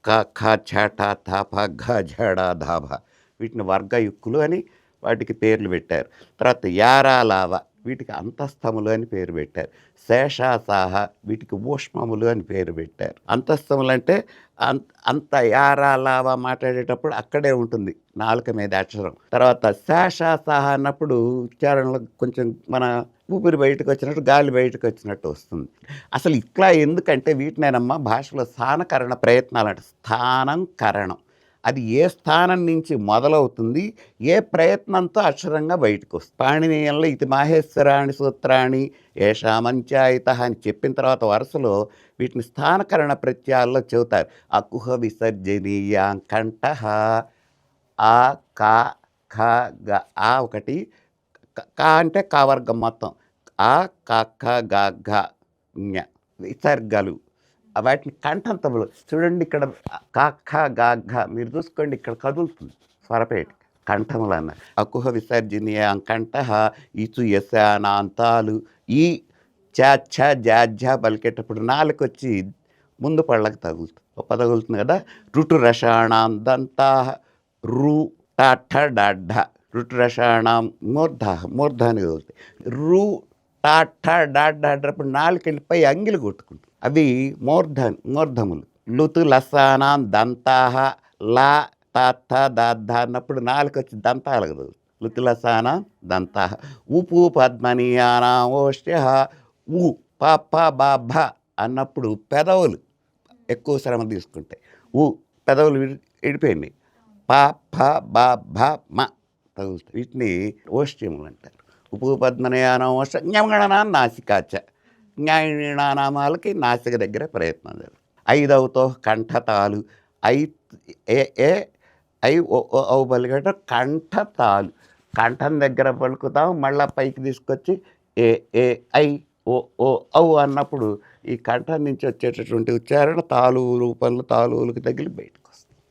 క ఖ ఛ ఠ థ ఫ ఘ ఝ డ ధ భ వీటిని వర్గయుక్కులు అని వాటికి పేర్లు పెట్టారు. తర్వాత యారా లావ వీటికి అంతస్తములు అని పేరు పెట్టారు. శేషాసాహ వీటికి ఊష్మములు అని పేరు పెట్టారు. అంతస్తములు అంటే అంత యారా లావ మాట్లాడేటప్పుడు అక్కడే ఉంటుంది నాలుక మీద అక్షరం. తర్వాత శేషాసాహ అన్నప్పుడు ఉచ్చారణలో కొంచెం మన ఊపిరి బయటకు వచ్చినట్టు గాలి బయటకు వచ్చినట్టు వస్తుంది. అసలు ఇట్లా ఎందుకంటే వీటినేనమ్మా భాషలో స్థానకరణ ప్రయత్నాలు అంటే స్థానం కరణం. అది ఏ స్థానం నుంచి మొదలవుతుంది, ఏ ప్రయత్నంతో అక్షరంగా బయటకు వస్తుంది. పాణినీయంలో ఇది మాహేశ్వరాణి సూత్రాణి ఏషామంచాయిత అని చెప్పిన తర్వాత వరుసలో వీటిని స్థానకరణ ప్రత్యయాల్లో చెబుతారు. అకుహ విసర్జనీయాం కంఠ ఆ కా ఖ గ ఆ ఒకటి కా అంటే కావర్గం మొత్తం ఆ క ఖ గ ఘ ఞ విసర్గలు వాటిని కంఠంతములు చూడండి. ఇక్కడ క ఖ గ ఘ మీరు చూసుకోండి, ఇక్కడ కదులుతుంది స్వరపేట కంఠములు అన్న. అకుహ విసర్జనీయ కంఠ ఇచు యశానాంతాలు ఈ చ ఛ జాఝ పలికేటప్పుడు నాలుగు వచ్చి ముందు పళ్ళకి తగులుతుంది కదా. రుటు రసాణం దంతా రు ఠ డ రుటు రసాణం మూర్ధాన్ని కదులుతాయి. రు ఠ డాడ్డప్పుడు నాలుగు వెళ్ళిపోయి అంగిలు కొట్టుకుంటాయి. అవి మూర్ధములు. లుతు లసానాం దంతాహ లా త దద్ధ అన్నప్పుడు నాలుగు వచ్చి దంతాలు కదలు. లుతు లసానాం దంతాహ. ఉపు పద్మనీయానాం ఓష్ట్య ఉ ప ప బ భ అన్నప్పుడు పెదవులు ఎక్కువ శ్రమ తీసుకుంటాయి. పెదవులు విడిపోయింది. ప ఫ బ భ మ తగులుతాయి. వీటిని ఓష్ట్యములు అంటారు. ఉపు పద్మనయానం ఓష్ట జ్ఞమగణనా నాసికాచ జ్ఞానామాలకి నాసిక దగ్గర ప్రయత్నం జరుగుతుంది. ఐదవతో కంఠతాలు ఐ ఓ పలికేట కంఠతాలు కంఠం దగ్గర పలుకుతాం, మళ్ళీ పైకి తీసుకొచ్చి ఏ ఐ ఓ ఔ అన్నప్పుడు ఈ కంఠం నుంచి వచ్చేటటువంటి ఉచ్చారణ తాలు రూపంలో తాలువులకు తగిలి బయటకు వస్తుంది.